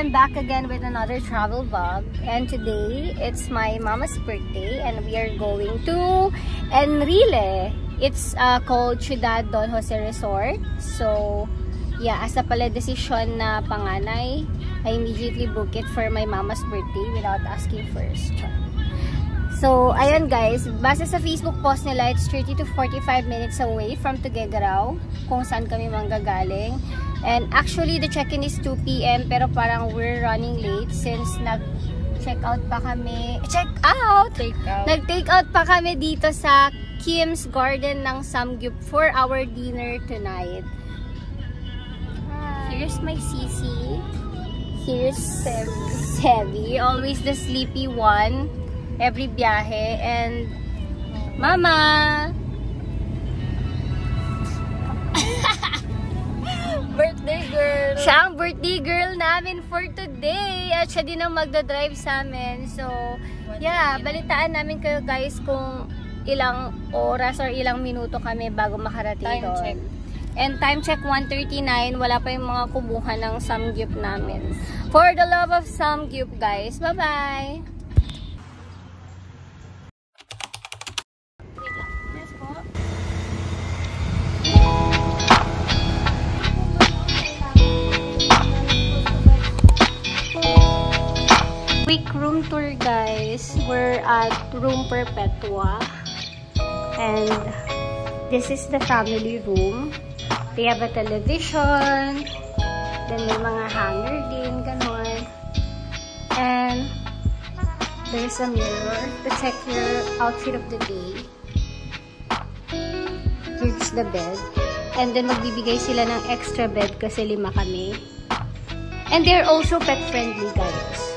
I'm back again with another travel vlog, and today it's my mama's birthday and we are going to Enrile. It's called Ciudad Don Jose Resort. So yeah, as a pala decision na panganay, I immediately book it for my mama's birthday without asking first. So ayun guys, base sa Facebook post nila, it's 30 to 45 minutes away from Tuguegarao, kung saan kami manggagaling. And actually, the check-in is 2 PM, pero parang we're running late since nag-check out pa kami. Nag-take out pa kami dito sa Kim's Garden ng Samgyup for our dinner tonight. Here's my Sisi. Here's Sevi, always the sleepy one every biyahe. And Mama! Birthday girl! Siya ang birthday girl namin for today. At siya din ang magdadrive sa amin. So, yeah, balitaan namin kayo guys kung ilang oras or ilang minuto kami bago makarating Time doon. check. And time check 1:39. Wala pa yung mga kubuhan ng Samgyup namin. For the love of Samgyup guys. Bye-bye! Quick room tour guys. We're at room Perpetua and this is the family room. They have a television, then may mga hanger din, ganon. And there's a mirror to check your outfit of the day. Here's the bed. And then magbibigay sila ng extra bed kasi 5 kami. And they're also pet friendly guys.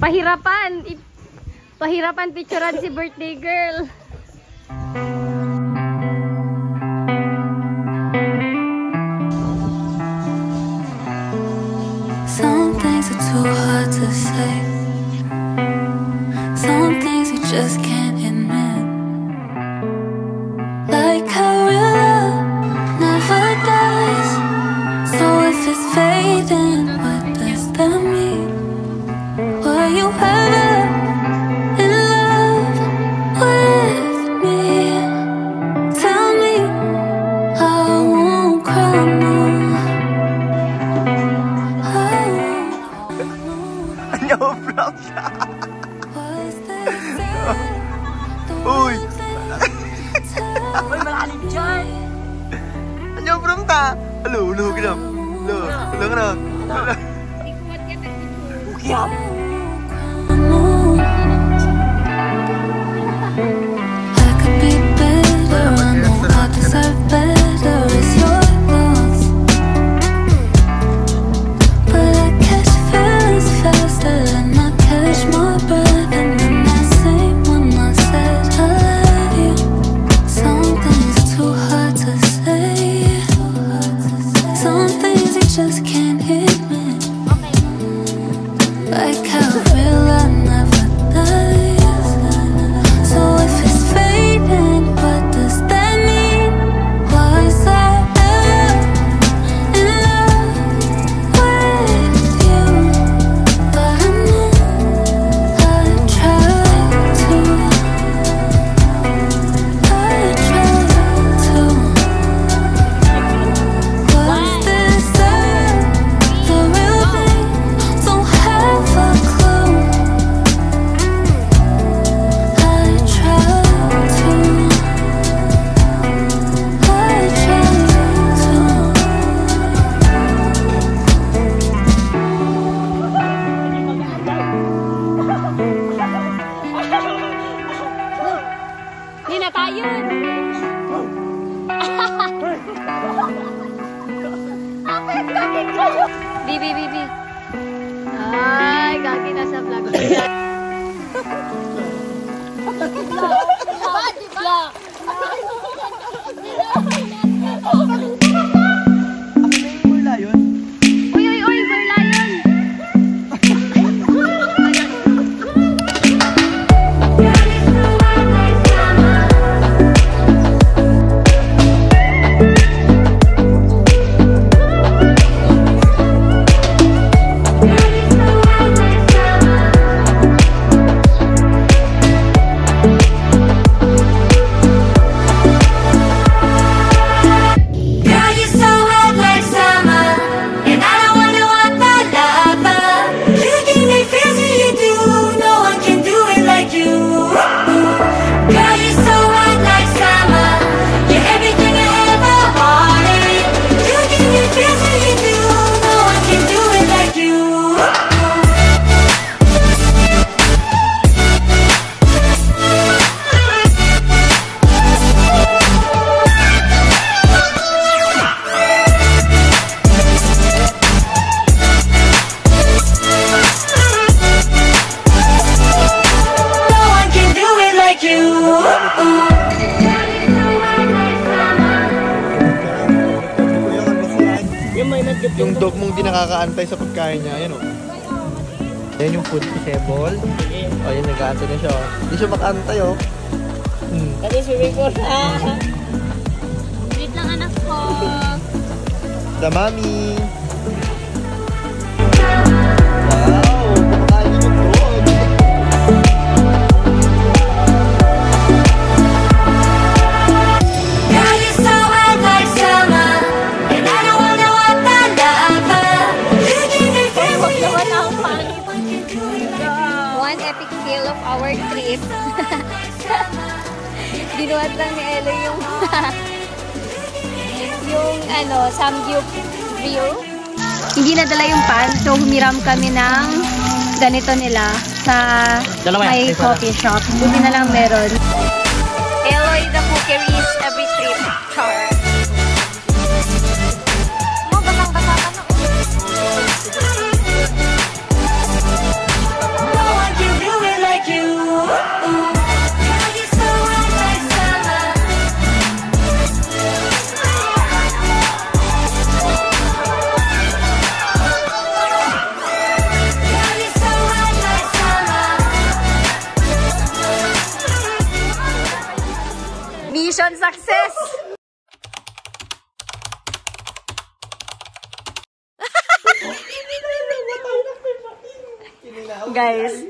Pahirapan picturean si birthday girl. Some things are too hard to say. Some things you just can't admit. Like how real love never dies. So if it's fading, what does that mean? Were you ever in love with me? Tell me, I won't cry no. Nyo-vlog siya. Uy! Uy, malalim dyan. Nyo-vlog ta. Hello, hello, ginam. Hello, hello, hello. Kiyam. I could be better, I know I deserve better. It's your loss, but I catch feelings faster than I catch my breath. And then I say when I said I love you. Some things are too hard to say. Some things you just can't admit. Like how real love never dies. So if it's fading, what does that mean? Was I ever in love with you? But I know I tried to. Was this the real thing? Don't have a clue. I tried to. Hindi na tayo. Bibi, bibi. Ay, gagi na sa vlog. Wala yun. Uy, uy, uy, Merlion. Girl, you're so hot like summer, and I don't wonder what my lover. You give me feels when you do. No one can do it like you. Girl, you're so hot like summer. You're everything I ever wanted. You give me feels when you do. No one can do it like you. No one can do it like you. Yung dog mong di nakakaantay sa pagkain niya, ayan o. Ayan yung food table. O, ayan, nag-aantay na siya o. Hindi siya makaantay o. Kasi swimming pool. Wait lang, anak ko. The mommy. Wow, kumakain niyo yung dog. Girl, you're so hot like summer, and I don't wonder what my lover. You give me feels when you do. One epic fail of our trip. Binuhat lang ni Elo yung Samgyup view. Hindi nadala yung pan, so humiram kami ng ganito nila sa may coffee shop. Buti na lang meron. Eloy the cookeries every trip. Char. Mo, basang-basa ka na. guys.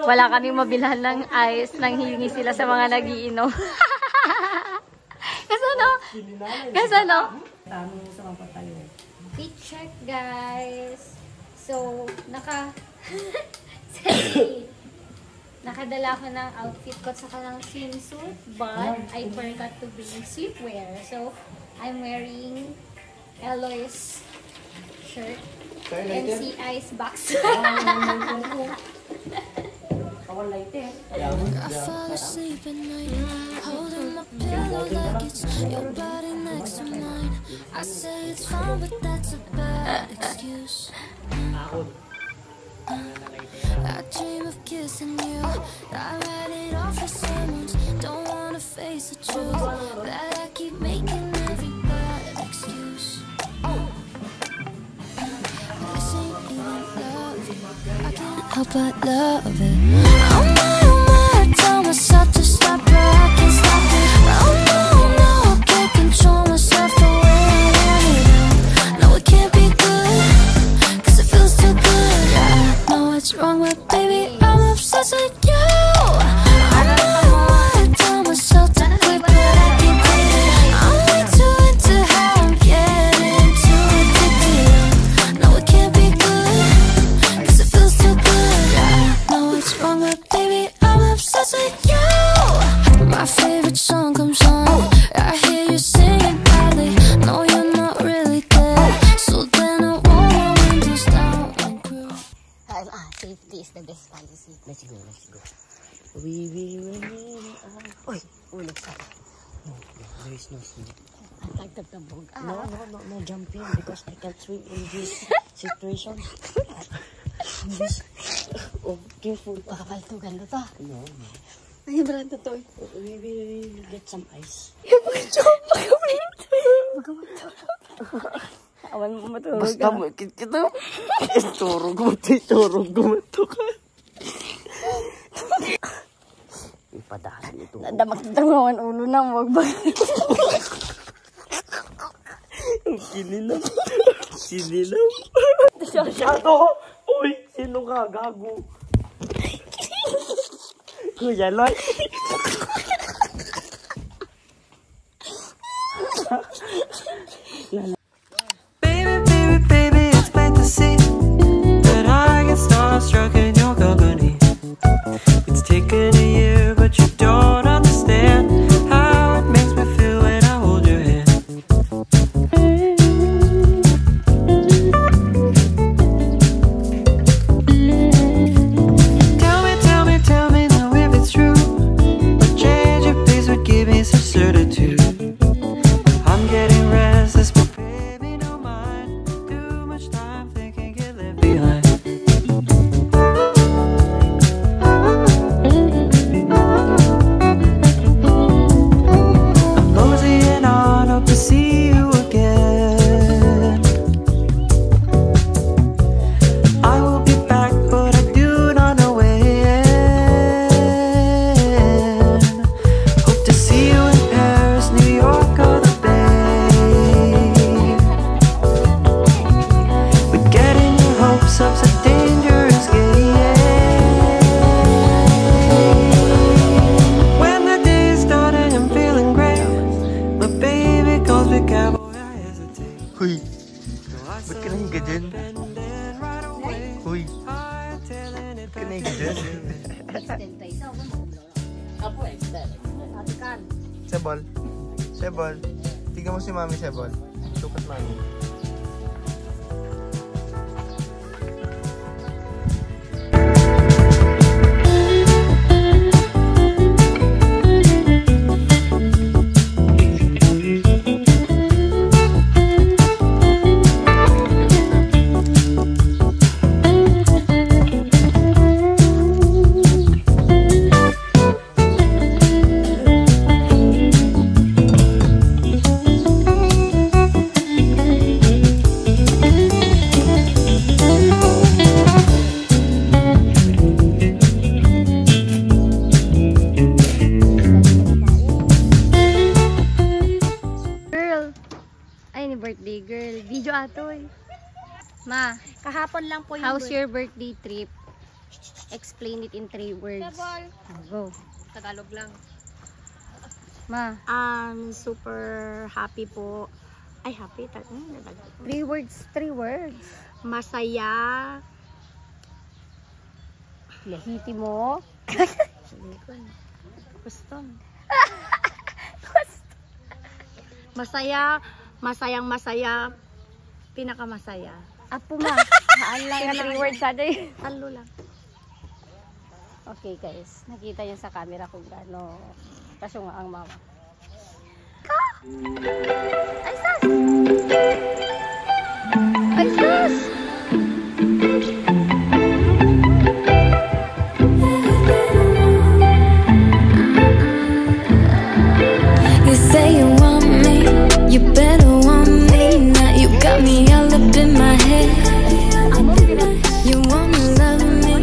Wala kaming mabilhan ng ice. Nanghihingi sila sa mga nagiinom. Kasano? Fit check guys. So, nakadala ko ng outfit ko sa kanang swimsuit, but I forgot to bring sleepwear. So, I'm wearing Eloy's shirt and si Ice box. I fall asleep at night, holding my pillow like it's your body next to mine. I say it's fine, but that's a bad excuse. I dream of kissing you. I write it off for someone's. Don't wanna face the truth that I keep making every bad excuse. This ain't even love. I can't help but love it. Oh my, I tell myself to stop, but I can't stop it. Oh no, I can't control myself the way I want it now. No, it can't be good, 'cause it feels too good. I know what's wrong, but baby, I'm obsessed with you. I tell myself to quit, but I can't quit it. I'm way too into how I'm getting too addicted. No, it can't be good, 'cause it feels too good. I know what's wrong, but baby, I'm obsessed with you. My favorite song comes on, I hear you singing badly. No, you're not really there, so then I roll my windows down and cruise. Safety is the best policy. Let's go. We will Oy, ulog sa. No, there is no sleep. Tagtabog. No jumping because I can't swim in this situation. Oh, careful. Kakaltugan na to. No. Ay, brand to. We will get some ice. Awan mo matulog. Basta mo, kita. Turog mo to ka. Ipadahan ito. Damak-damawan ulo na, wag ba? Kinilam. Shadow! Uy, sino ka? Gago. Kuya Loy. Baby, it's plain to see that I get starstruck in your company. It's taken a year, but you don't understand how it makes me feel when I hold your hand. Tell me now if it's true. A change of pace would give me some certitude. I'm getting restless, but baby, no mind. Too much time thinking get left behind. I'm moseying on, hope to see you again. I will be back, but I do not know when. Hope to see you in Paris, New York, or the Bay. But getting your hopes up's a dangerous game. When the day is starting, I'm feeling great. My baby calls me cowboy, I hesitate. Huy, No, I ba't ka nahiga dyan? and then right away, Huy, I'm telling it ba't ka nahiga dyan? Apo, extend. Sebol. Tingnan mo si Mami, Sebol. Sukat Mami. birthday girl. Video ato eh. Ma, Kahapon lang po yung how's your birthday trip? Explain it in 3 words. Go. Tagalog lang. Ma. Super happy po. Ay, happy. 3 words. 3 words. Masaya. Legitimo. Gusto. Masaya. Masayang masaya. Pinakamasaya. Apo ma. Haan lang na 3 words sa day. Talo lang. Okay guys. Nakita niyo sa camera kung gaano kasyunga ang mama. Ay sus! Ay sus! You say you want me, you better want me. Now you got me all up in my head. You wanna love me,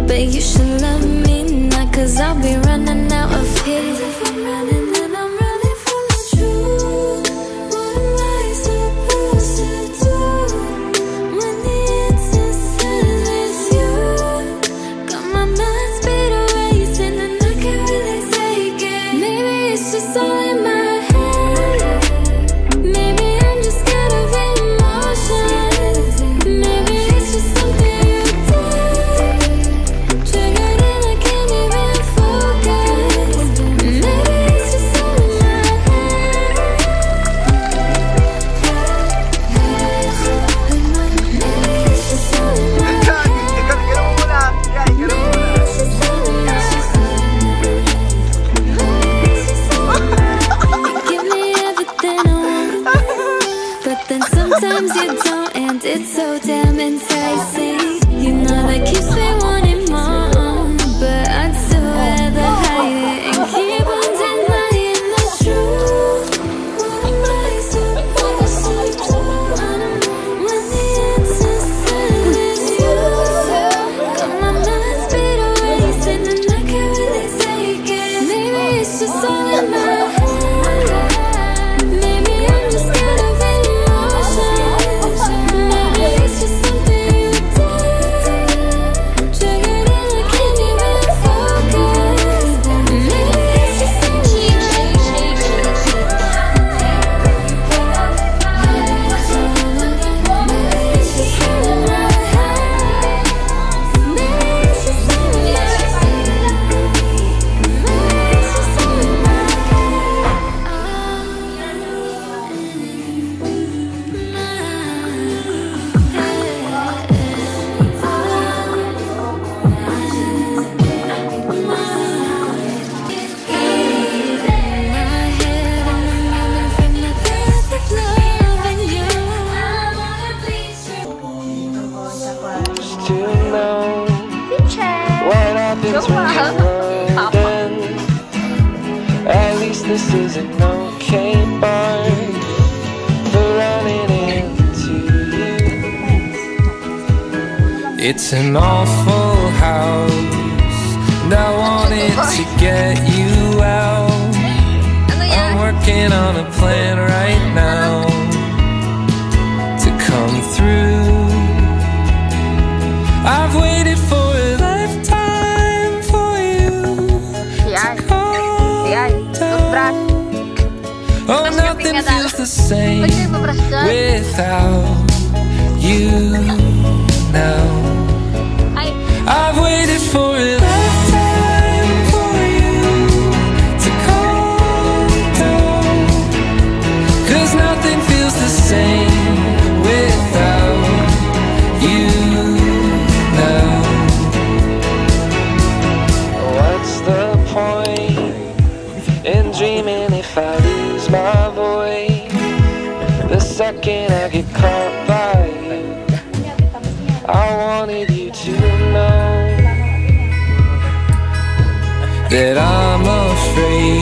but you should love me now, 'cause I'll be running out of here. If I'm running, then I'm running from the truth. What am I supposed to do when the answer says it's you? Got my mind speed racing and I can't really take it. Maybe it's just all in my head. Maybe I'm just scared of emotions. Maybe it's just something you did. Triggered and I can't even focus. Maybe it's just all in my head. Maybe it's just all in my head. Maybe it's just all in my head. You give me everything I want, but then sometimes you don't, and it's so damn enticing. You know that keeps me wanting more, but I'd still rather hide it and keep on denying the truth. What am I supposed to do when the answer says it's you? Got my mind speed racing and I can't really take it. Maybe it's just all in my head. Maybe I'm just scared of emotions. Maybe it's just something you did. Triggered and I can't even focus. Maybe it's just all in my head. Maybe it's just all in my head. Maybe it's just all in my To know what happens when you're done. At least this is an okay bar for running into you. It's an awful house, and I wanted to get you out. I'm working on a plan right now to come through. I've waited for a lifetime for you to come down. Oh, nothing feels the same without you now. I've waited for a lifetime for you to come down. 'Cause nothing feels the same without you now. What's the point in dreaming if I lose my voice? The second I get caught by you, I wanted you to know that I'm afraid